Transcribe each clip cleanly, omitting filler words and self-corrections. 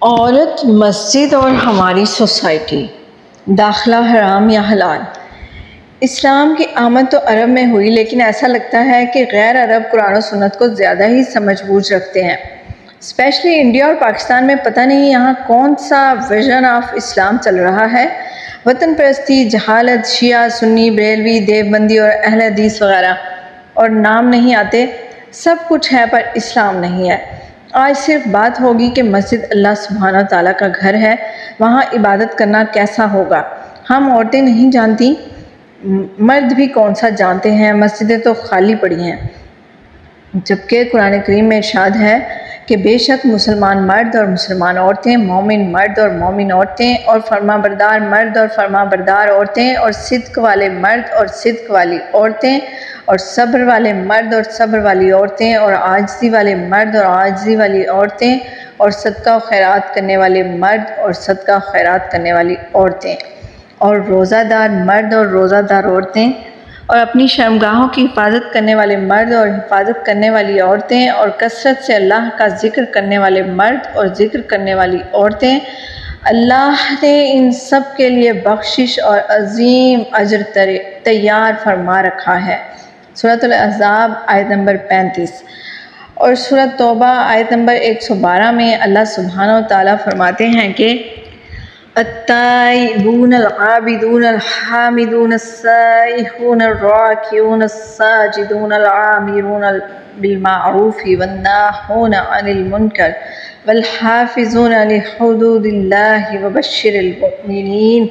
عورت، مسجد اور ہماری سوسائٹی، داخلہ حرام یا حلال۔ اسلام کی آمد تو عرب میں ہوئی، لیکن ایسا لگتا ہے کہ غیر عرب قرآن و سنت کو زیادہ ہی سمجھ بوجھ رکھتے ہیں۔ اسپیشلی انڈیا اور پاکستان میں پتہ نہیں یہاں کون سا ویژن آف اسلام چل رہا ہے۔ وطن پرستی، جہالت، شیعہ، سنی، بریلوی، دیوبندی اور اہل حدیث وغیرہ، اور نام نہیں آتے۔ سب کچھ ہے پر اسلام نہیں ہے۔ آج صرف بات ہوگی کہ مسجد اللہ سبحانہ تعالیٰ کا گھر ہے، وہاں عبادت کرنا کیسا ہوگا۔ ہم عورتیں نہیں جانتی، مرد بھی کون سا جانتے ہیں، مسجدیں تو خالی پڑی ہیں۔ جبکہ قرآن کریم میں ارشاد ہے کہ بے شک مسلمان مرد اور مسلمان عورتیں، مومن مرد اور مومن عورتیں، اور فرما بردار مرد اور فرما بردار عورتیں، اور صدق والے مرد اور صدق والی عورتیں، اور صبر والے مرد اور صبر والی عورتیں، اور عاجزی والے مرد اور عاجزی والی عورتیں، اور صدقہ و خیرات کرنے والے مرد اور صدقہ و خیرات کرنے والی عورتیں، اور روزہ دار مرد اور روزہ دار عورتیں، اور اپنی شرمگاہوں کی حفاظت کرنے والے مرد اور حفاظت کرنے والی عورتیں، اور کثرت سے اللہ کا ذکر کرنے والے مرد اور ذکر کرنے والی عورتیں۔ اللہ نے ان سب کے لیے بخشش اور عظیم اجر تیار فرما رکھا ہے۔ سورۃ الاحزاب آیت نمبر 35 اور سورۃ توبہ آیت نمبر 112 میں اللہ سبحانہ و تعالیٰ فرماتے ہیں کہ التائبون العابدون الحامدون السائحون الراکعون الساجدون العامرون بالمعروف والناہون عن المنکر والحافظون لحدود اللہ وبشر المؤمنین۔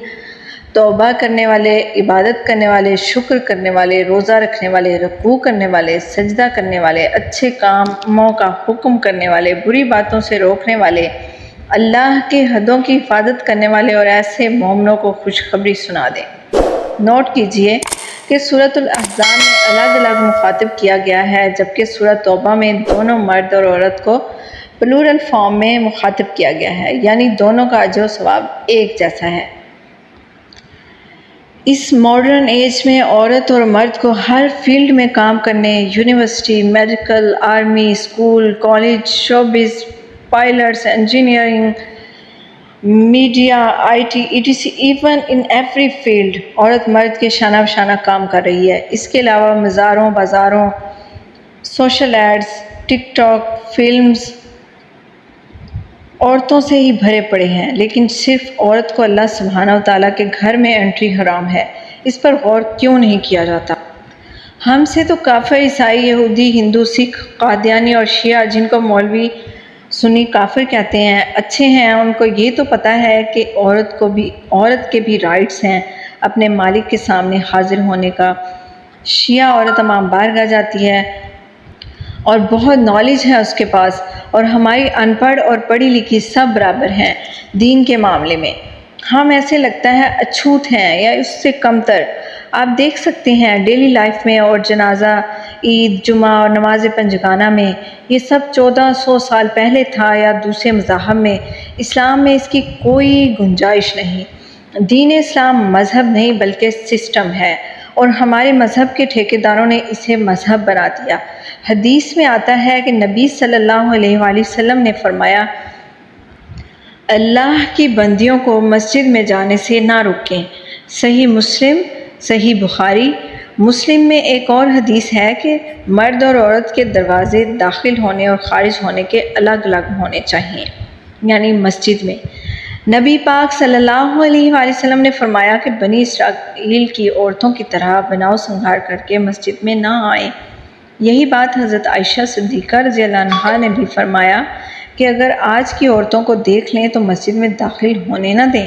توبہ کرنے والے، عبادت کرنے والے، شکر کرنے والے، روزہ رکھنے والے، رکوع کرنے والے، سجدہ کرنے والے، اچھے کاموں کا حکم کرنے والے، بری باتوں سے روکنے والے، اللہ کے حدوں کی حفاظت کرنے والے، اور ایسے مومنوں کو خوشخبری سنا دیں۔ نوٹ کیجئے کہ سورۃ الاحزاب میں الگ الگ مخاطب کیا گیا ہے، جبکہ سورۃ توبہ میں دونوں مرد اور عورت کو پلورل فارم میں مخاطب کیا گیا ہے، یعنی دونوں کا اجر و ثواب ایک جیسا ہے۔ اس ماڈرن ایج میں عورت اور مرد کو ہر فیلڈ میں کام کرنے، university, medical, army, school, college, showbiz, pilots, engineering, media, I T, ETC، even in every field عورت مرد کے شانہ بشانہ کام کر رہی ہے۔ اس کے علاوہ مزاروں، بازاروں، سوشل ایڈز، ٹک ٹاک، فلمز عورتوں سے ہی بھرے پڑے ہیں، لیکن صرف عورت کو اللہ سبحانہ و تعالیٰ کے گھر میں انٹری حرام ہے۔ اس پر غور کیوں نہیں کیا جاتا؟ ہم سے تو کافر، عیسائی، یہودی، ہندو، سکھ، قادیانی اور شیعہ، جن کو مولوی سنی کافر کہتے ہیں، اچھے ہیں، ان کو یہ تو پتہ ہے کہ عورت کے بھی رائٹس ہیں اپنے مالک کے سامنے حاضر ہونے کا۔ شیعہ عورت امام بارگاہ جاتی ہے اور بہت نالج ہے اس کے پاس، اور ہماری ان پڑھ اور پڑھی لکھی سب برابر ہیں دین کے معاملے میں۔ ہم ایسے لگتا ہے اچھوت ہیں یا اس سے کمتر۔ آپ دیکھ سکتے ہیں ڈیلی لائف میں، اور جنازہ، عید، جمعہ اور نماز پنجگانہ میں، یہ سب 1400 سال پہلے تھا یا دوسرے مذاہب میں۔ اسلام میں اس کی کوئی گنجائش نہیں۔ دین اسلام مذہب نہیں بلکہ سسٹم ہے، اور ہمارے مذہب کے ٹھیکیداروں نے اسے مذہب بنا دیا۔ حدیث میں آتا ہے کہ نبی صلی اللہ علیہ وآلہ وسلم نے فرمایا، اللہ کی بندیوں کو مسجد میں جانے سے نہ روکیں۔ صحیح مسلم، صحیح بخاری۔ مسلم میں ایک اور حدیث ہے کہ مرد اور عورت کے دروازے داخل ہونے اور خارج ہونے کے الگ الگ ہونے چاہیے، یعنی مسجد میں۔ نبی پاک صلی اللہ علیہ وآلہ وسلم نے فرمایا کہ بنی اسرائیل کی عورتوں کی طرح بناؤ سنگھار کر کے مسجد میں نہ آئیں۔ یہی بات حضرت عائشہ صدیقہ رضی اللہ عنہا نے بھی فرمایا کہ اگر آج کی عورتوں کو دیکھ لیں تو مسجد میں داخل ہونے نہ دیں۔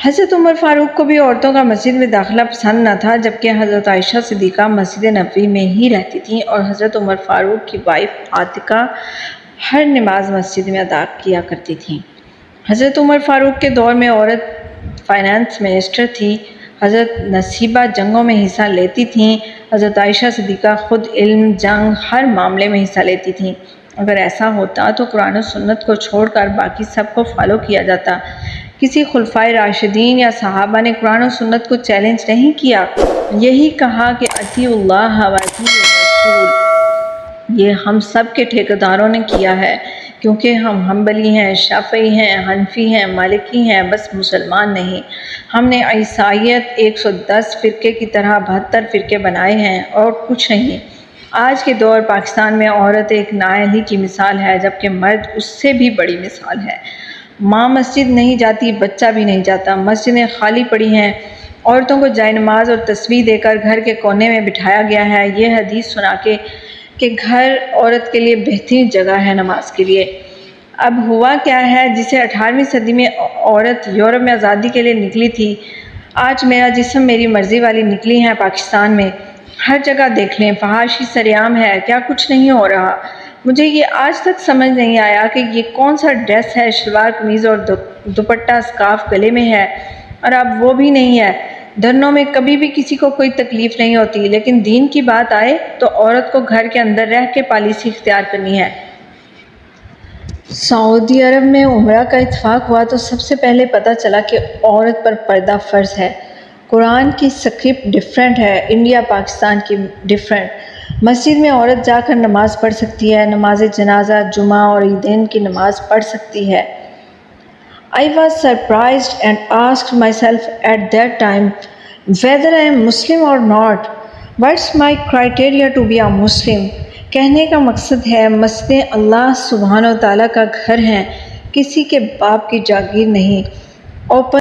حضرت عمر فاروق کو بھی عورتوں کا مسجد میں داخلہ پسند نہ تھا، جبکہ حضرت عائشہ صدیقہ مسجد نبوی میں ہی رہتی تھیں، اور حضرت عمر فاروق کی وائف عاتقہ ہر نماز مسجد میں ادا کیا کرتی تھیں۔ حضرت عمر فاروق کے دور میں عورت فائنانس منسٹر تھی، حضرت نصیبہ جنگوں میں حصہ لیتی تھیں، حضرت عائشہ صدیقہ خود علم، جنگ، ہر معاملے میں حصہ لیتی تھیں۔ اگر ایسا ہوتا تو قرآن و سنت کو چھوڑ کر باقی سب کو فالو کیا جاتا۔ کسی خلفائے راشدین یا صحابہ نے قرآن و سنت کو چیلنج نہیں کیا، یہی کہا کہ اطیعوا اللہ و اطیعوا الرسول۔ یہ ہم سب کے ٹھیکیداروں نے کیا ہے۔ کیونکہ ہم حنبلی ہیں، شافعی ہیں، حنفی ہیں، مالکی ہیں، بس مسلمان نہیں۔ ہم نے عیسائیت 110 فرقے کی طرح 72 فرقے بنائے ہیں اور کچھ نہیں۔ آج کے دور پاکستان میں عورت ایک نااہلی کی مثال ہے، جبکہ مرد اس سے بھی بڑی مثال ہے۔ ماں مسجد نہیں جاتی، بچہ بھی نہیں جاتا، مسجدیں خالی پڑی ہیں، عورتوں کو جائے نماز اور تسبیح دے کر گھر کے کونے میں بٹھایا گیا ہے، یہ حدیث سنا کے کہ گھر عورت کے لیے بہترین جگہ ہے نماز کے لیے۔ اب ہوا کیا ہے، جسے 18ویں صدی میں عورت یورپ میں آزادی کے لیے نکلی تھی، آج میرا جسم میری مرضی والی نکلی ہیں پاکستان میں۔ ہر جگہ دیکھ لیں، فحاشی سریعام ہے، کیا کچھ نہیں ہو رہا۔ مجھے یہ آج تک سمجھ نہیں آیا کہ یہ کون سا ڈریس ہے، شلوار قمیض اور دوپٹہ سکارف گلے میں ہے، اور اب وہ بھی نہیں ہے۔ دھرنوں میں کبھی بھی کسی کو کوئی تکلیف نہیں ہوتی، لیکن دین کی بات آئے تو عورت کو گھر کے اندر رہ کے پالیسی اختیار کرنی ہے۔ سعودی عرب میں عمرہ کا اتفاق ہوا تو سب سے پہلے پتہ چلا کہ عورت پر پردہ فرض ہے۔ قرآن کی سکرپٹ ڈیفرنٹ ہے، انڈیا پاکستان کی ڈیفرنٹ۔ مسجد میں عورت جا کر نماز پڑھ سکتی ہے، نماز جنازہ، جمعہ اور عیدین کی نماز پڑھ سکتی ہے۔ I was surprised and asked myself at that time whether I am Muslim or not. What's my criteria to be a Muslim? کہنے کا مقصد ہے مسجدیں اللہ سبحانہ و تعالیٰ کا گھر ہیں، کسی کے باپ کی جاگیر نہیں۔ اوپن